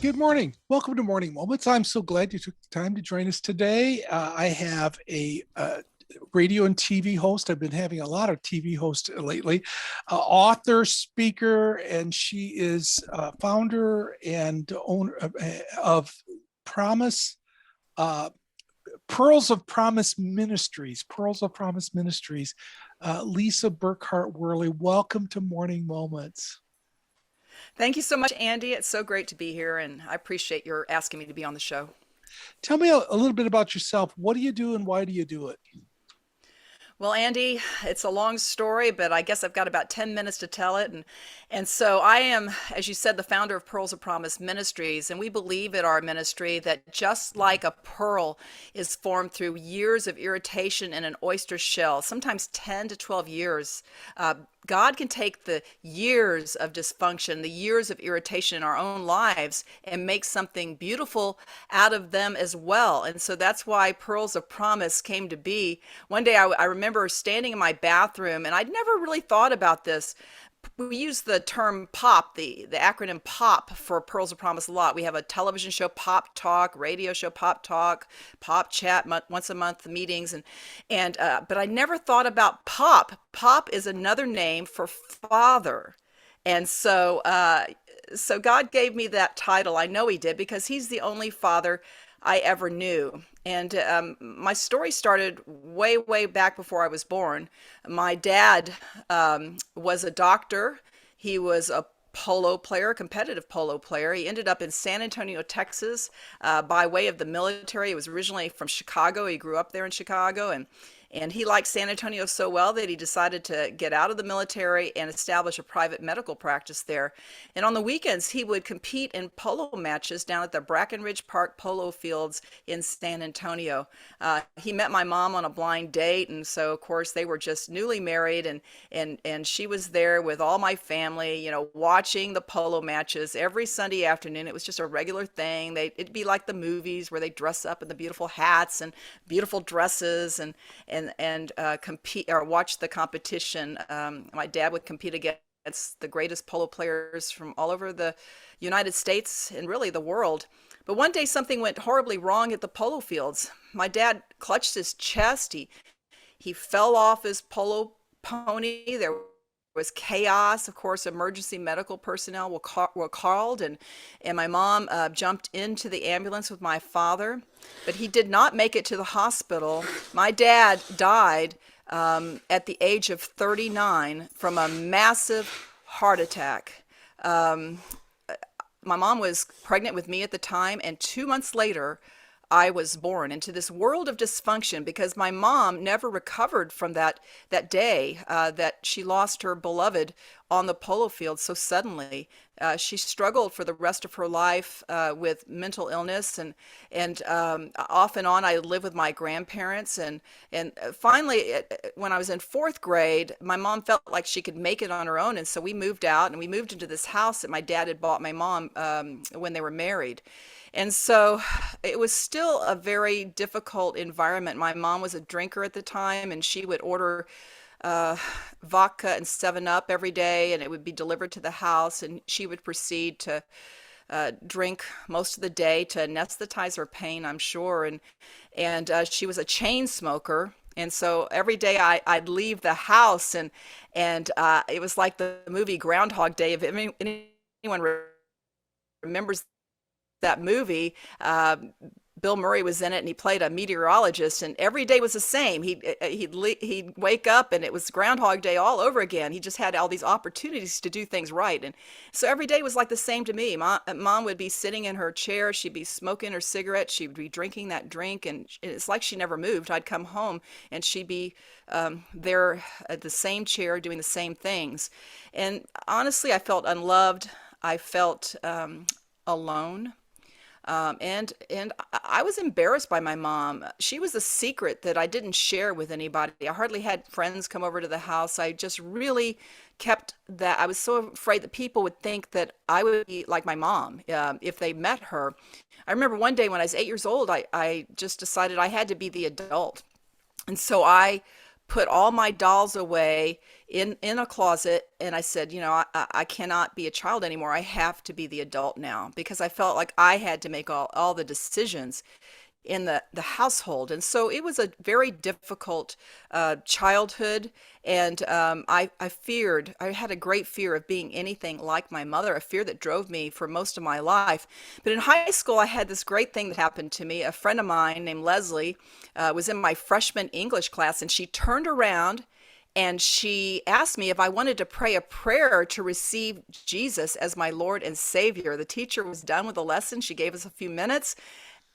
Good morning. Welcome to Morning Moments. I'm so glad you took the time to join us today. I have a radio and TV host. I've been having a lot of TV hosts lately, author, speaker, and she is founder and owner of Promise, uh, Pearls of Promise Ministries, Pearls of Promise Ministries. Lisa Burkhardt-Worley, welcome to Morning Moments. Thank you so much, Andy. It's so great to be here, and I appreciate your asking me to be on the show. Tell me a little bit about yourself. What do you do and why do you do it? Well, Andy, it's a long story, but I guess I've got about 10 minutes to tell it. And so I am, as you said, the founder of Pearls of Promise Ministries. And we believe at our ministry that just like a pearl is formed through years of irritation in an oyster shell, sometimes 10 to 12 years, God can take the years of dysfunction, the years of irritation in our own lives, and make something beautiful out of them as well. And so that's why Pearls of Promise came to be. One day I remember standing in my bathroom, and I'd never really thought about this. We use the term POP, the acronym POP for Pearls of Promise a lot. We have a television show, Pop Talk, radio show, Pop Talk, Pop Chat, once a month meetings, but I never thought about POP. POP is another name for Father, and so God gave me that title. I know He did because He's the only Father I ever knew. And my story started way, way back before I was born. My dad was a doctor. He was a polo player, competitive polo player. He ended up in San Antonio, Texas, by way of the military. He was originally from Chicago. He grew up there in Chicago, and he liked San Antonio so well that he decided to get out of the military and establish a private medical practice there. And on the weekends, he would compete in polo matches down at the Brackenridge Park polo fields in San Antonio. He met my mom on a blind date, and so of course they were just newly married, and she was there with all my family, watching the polo matches every Sunday afternoon. It was just a regular thing. It'd be like the movies where they dress up in the beautiful hats and beautiful dresses and compete or watch the competition. My dad would compete against the greatest polo players from all over the United States and really the world. But one day something went horribly wrong at the polo fields. My dad clutched his chest. He fell off his polo pony. There was chaos. Of course, emergency medical personnel were called, and my mom jumped into the ambulance with my father, but he did not make it to the hospital. My dad died at the age of 39 from a massive heart attack. My mom was pregnant with me at the time, and 2 months later, I was born into this world of dysfunction because my mom never recovered from that day that she lost her beloved on the polo field so suddenly. She struggled for the rest of her life with mental illness, and off and on I lived with my grandparents, and finally when I was in fourth grade, my mom felt like she could make it on her own, and so we moved out and we moved into this house that my dad had bought my mom when they were married. And so it was still a very difficult environment. My mom was a drinker at the time, and she would order vodka and 7-Up every day, and it would be delivered to the house, and she would proceed to drink most of the day to anesthetize her pain, I'm sure. And she was a chain smoker. And so every day I'd leave the house, and it was like the movie Groundhog Day. If anyone remembers that movie, Bill Murray was in it, and he played a meteorologist, and every day was the same. He'd wake up, and it was Groundhog Day all over again. He just had all these opportunities to do things right, and so every day was like the same to me. Mom would be sitting in her chair, she'd be smoking her cigarette, she'd be drinking that drink, and it's like she never moved. I'd come home, and she'd be there at the same chair doing the same things, and honestly, I felt unloved. I felt alone. And I was embarrassed by my mom. She was a secret that I didn't share with anybody. I hardly had friends come over to the house. I just really kept that. I was so afraid that people would think that I would be like my mom if they met her. I remember one day when I was 8 years old, I just decided I had to be the adult. And so I put all my dolls away in a closet, and I said, I cannot be a child anymore. I have to be the adult now, because I felt like I had to make all the decisions in the household. And so it was a very difficult childhood. And I had a great fear of being anything like my mother, a fear that drove me for most of my life. But in high school, I had this great thing that happened to me. A friend of mine named Leslie was in my freshman English class, and she turned around and she asked me if I wanted to pray a prayer to receive Jesus as my Lord and Savior. The teacher was done with the lesson. She gave us a few minutes,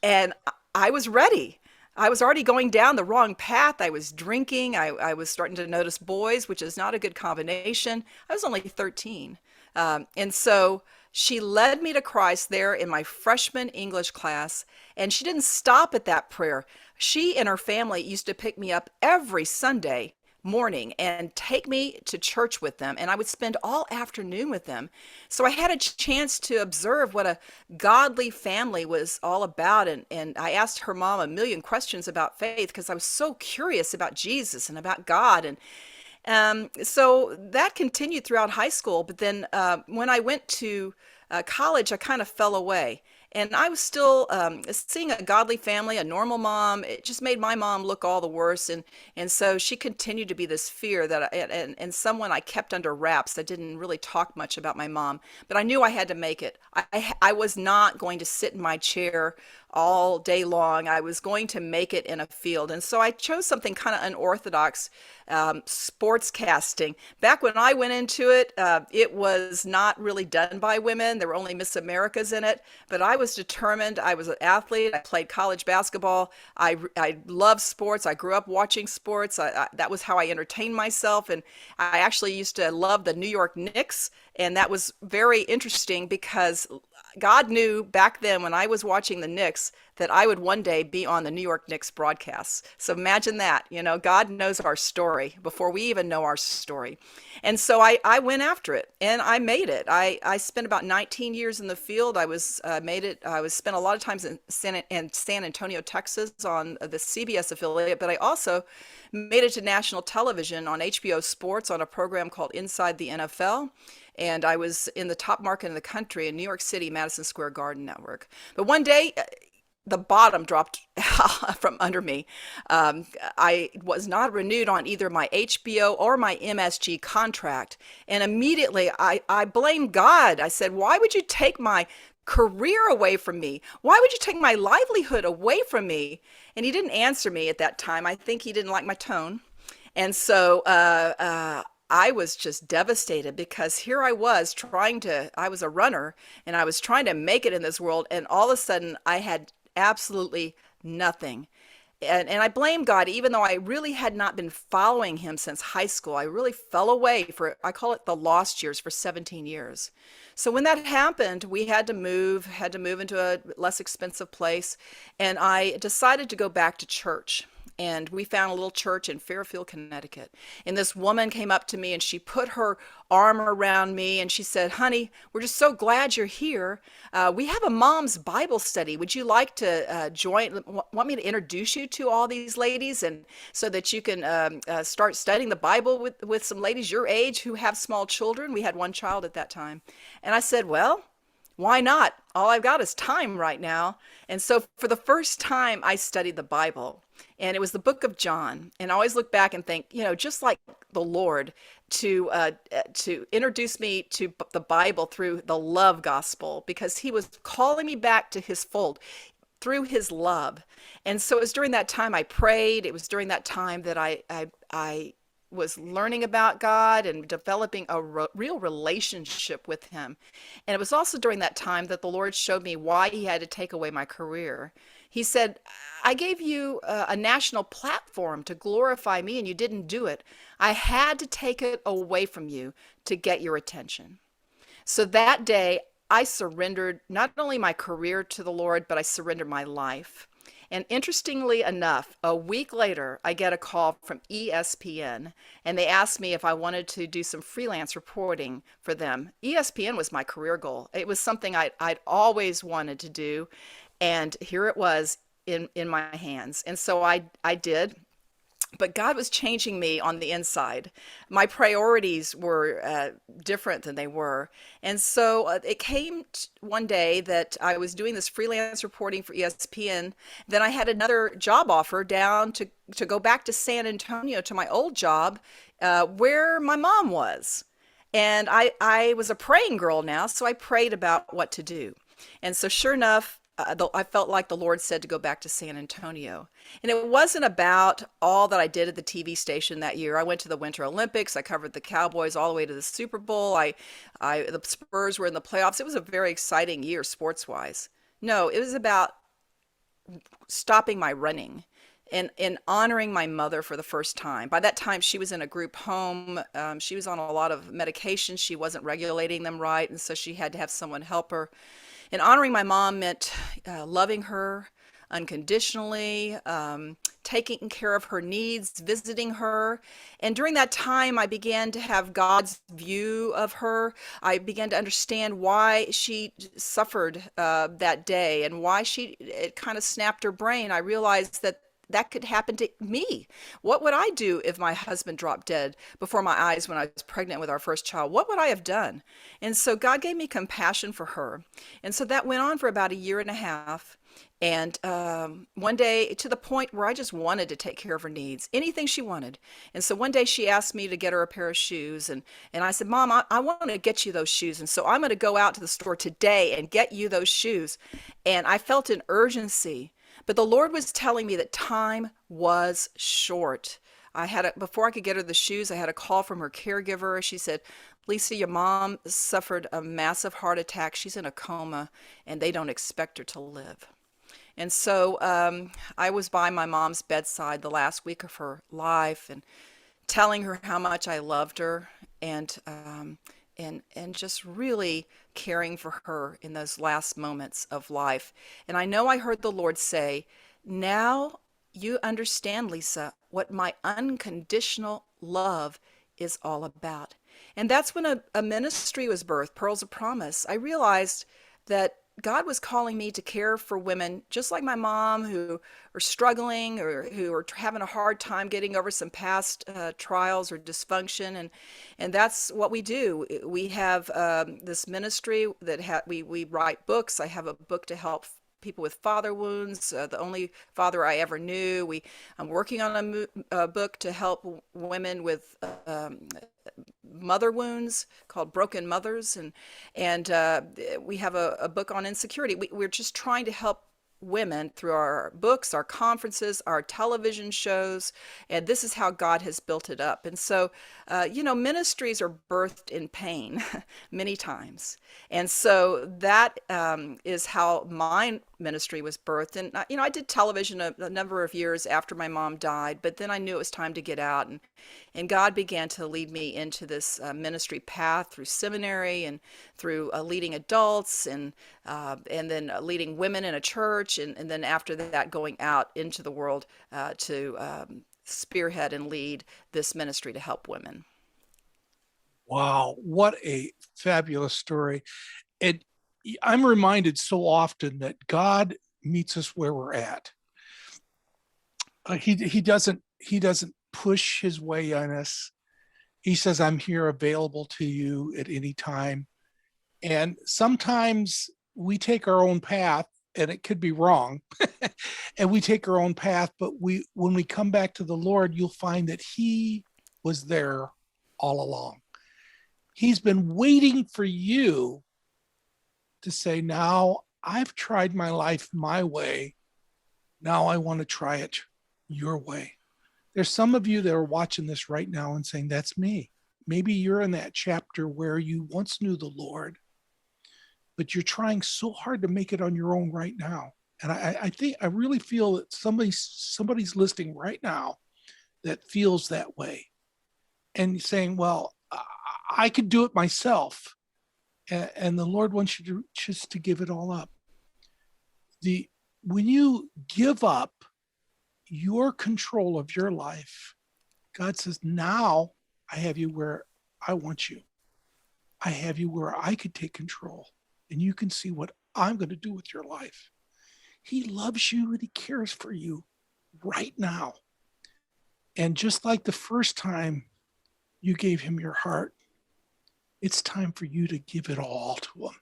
and I was ready. I was already going down the wrong path. I was drinking. I was starting to notice boys, which is not a good combination. I was only 13. And so she led me to Christ there in my freshman English class. And she didn't stop at that prayer. She and her family used to pick me up every Sunday morning and take me to church with them, and I would spend all afternoon with them. So I had a chance to observe what a godly family was all about, and I asked her mom a million questions about faith because I was so curious about Jesus and about God. And so that continued throughout high school. But then when I went to college, I kind of fell away. And I was still seeing a godly family, a normal mom. It just made my mom look all the worse. And so she continued to be this fear that and someone I kept under wraps. I didn't really talk much about my mom, but I knew I had to make it. I was not going to sit in my chair all day long. I was going to make it in a field. And so I chose something kind of unorthodox, sports casting. Back when I went into it, it was not really done by women. There were only Miss Americas in it, but I was determined. I was an athlete. I played college basketball. I loved sports. I grew up watching sports. That was how I entertained myself. And I actually used to love the New York Knicks. And that was very interesting because God knew back then when I was watching the Knicks that I would one day be on the New York Knicks broadcasts. So imagine that, God knows our story before we even know our story. And so I went after it and I made it. I spent about 19 years in the field. I was made it. I was spent a lot of times in San Antonio, Texas on the CBS affiliate, but I also made it to national television on HBO Sports on a program called Inside the NFL. And I was in the top market in the country in New York City, Madison Square Garden network. But one day, the bottom dropped from under me. I was not renewed on either my HBO or my MSG contract. And immediately I blamed God. I said, why would you take my career away from me? Why would you take my livelihood away from me? And he didn't answer me at that time. I think he didn't like my tone. And so I was just devastated because here I was I was a runner and I was trying to make it in this world. And all of a sudden I had absolutely nothing. And I blame God, even though I really had not been following him since high school. I really fell away I call it the lost years, for 17 years. So when that happened, we had to move into a less expensive place. And I decided to go back to church. And we found a little church in Fairfield, Connecticut. And this woman came up to me and she put her arm around me and she said, honey, we're just so glad you're here. We have a mom's Bible study. Would you like to want me to introduce you to all these ladies, and so that you can start studying the Bible with some ladies your age who have small children? We had one child at that time. And I said, well, why not? All I've got is time right now. And so for the first time, I studied the Bible. And it was the book of John. And I always look back and think, just like the Lord, to introduce me to the Bible through the love gospel, because he was calling me back to his fold through his love. And so it was during that time I prayed. It was during that time that I was learning about God and developing a real relationship with him. And it was also during that time that the Lord showed me why he had to take away my career. He said, I gave you a national platform to glorify me and you didn't do it. I had to take it away from you to get your attention. So that day, I surrendered not only my career to the Lord, but I surrendered my life. And interestingly enough, a week later, I get a call from ESPN, and they asked me if I wanted to do some freelance reporting for them. ESPN was my career goal. It was something I'd always wanted to do, and here it was in my hands. And so I did. but God was changing me on the inside. My priorities were different than they were. And so it came one day that I was doing this freelance reporting for ESPN. Then I had another job offer down to go back to San Antonio to my old job where my mom was. And I was a praying girl now, so I prayed about what to do. And so, sure enough, I felt like the Lord said to go back to San Antonio. And it wasn't about all that I did at the TV station that year. I went to the Winter Olympics. I covered the Cowboys all the way to the Super Bowl. The Spurs were in the playoffs. It was a very exciting year sports wise. No, it was about stopping my running and honoring my mother for the first time. By that time, she was in a group home. She was on a lot of medications. She wasn't regulating them right, and so she had to have someone help her. And honoring my mom meant loving her unconditionally, taking care of her needs, visiting her. And during that time, I began to have God's view of her. I began to understand why she suffered that day and why it kind of snapped her brain. I realized that that could happen to me. What would I do if my husband dropped dead before my eyes when I was pregnant with our first child? What would I have done? And so God gave me compassion for her. And so that went on for about a year and a half. And one day, to the point where I just wanted to take care of her needs, anything she wanted. And so one day she asked me to get her a pair of shoes. And I said, Mom, I want to get you those shoes. And so I'm going to go out to the store today and get you those shoes. And I felt an urgency. But the Lord was telling me that time was short. Before I could get her the shoes, I had a call from her caregiver. She said, Lisa, your mom suffered a massive heart attack. She's in a coma, and they don't expect her to live. And so I was by my mom's bedside the last week of her life and telling her how much I loved her and just really caring for her in those last moments of life. And I know I heard the Lord say, now you understand, Lisa, what my unconditional love is all about. And that's when a ministry was birthed, Pearls of Promise. I realized that God was calling me to care for women just like my mom who are struggling or who are having a hard time getting over some past trials or dysfunction. And that's what we do. We have this ministry that we write books. I have a book to help people with father wounds, the only father I ever knew. I'm working on a book to help women with mother wounds called Broken Mothers, and we have a book on insecurity. We're just trying to help women through our books, our conferences, our television shows, and this is how God has built it up. And so, ministries are birthed in pain many times. And so that is how my ministry was birthed. And, I did television a number of years after my mom died, but then I knew it was time to get out. And God began to lead me into this ministry path through seminary and through leading adults and then leading women in a church. And then after that, going out into the world to spearhead and lead this ministry to help women. Wow, what a fabulous story. And I'm reminded so often that God meets us where we're at. He doesn't push his way on us. He says, I'm here available to you at any time. And sometimes we take our own path and it could be wrong. And we take our own path, but when we come back to the Lord, you'll find that he was there all along. He's been waiting for you to say, now I've tried my life my way. Now I want to try it your way. There's some of you that are watching this right now and saying, that's me. Maybe you're in that chapter where you once knew the Lord, but you're trying so hard to make it on your own right now. And I really feel that somebody's listening right now that feels that way and saying, well, I could do it myself. And the Lord wants you to just to give it all up. When you give up your control of your life, God says, now I have you where I want you. I have you where I could take control and you can see what I'm going to do with your life. He loves you and he cares for you right now. And just like the first time you gave him your heart, it's time for you to give it all to him.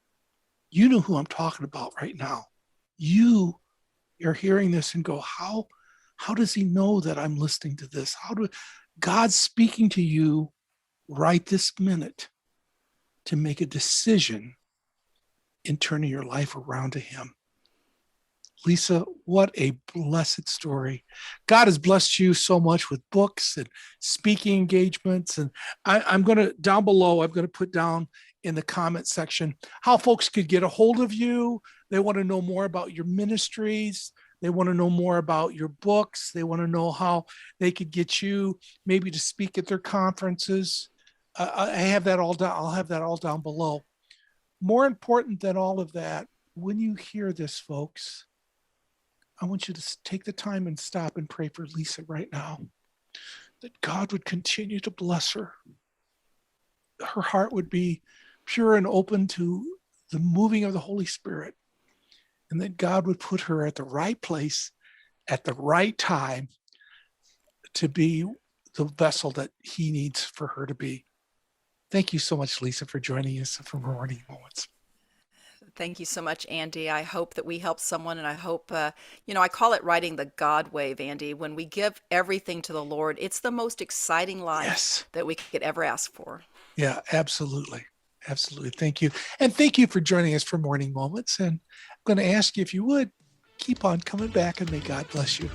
You know who I'm talking about right now. You are hearing this and go, how does he know that I'm listening to this? How do God's speaking to you right this minute to make a decision in turning your life around to him? Lisa, what a blessed story. God has blessed you so much with books and speaking engagements. And I'm going to, down below, I'm going to put down in the comment section how folks could get a hold of you. They want to know more about your ministries. They want to know more about your books. They want to know how they could get you maybe to speak at their conferences. I have that all down. I'll have that all down below. More important than all of that, when you hear this, folks, I want you to take the time and stop and pray for Lisa right now, that God would continue to bless her. Her heart would be pure and open to the moving of the Holy Spirit, and that God would put her at the right place at the right time to be the vessel that he needs for her to be. Thank you so much, Lisa, for joining us for Morning Moments. Thank you so much, Andy. I hope that we help someone, and I hope, I call it riding the God wave, Andy. When we give everything to the Lord, it's the most exciting life that we could ever ask for. Yeah, absolutely. Absolutely. Thank you. And thank you for joining us for Morning Moments. And I'm going to ask you if you would keep on coming back, and may God bless you.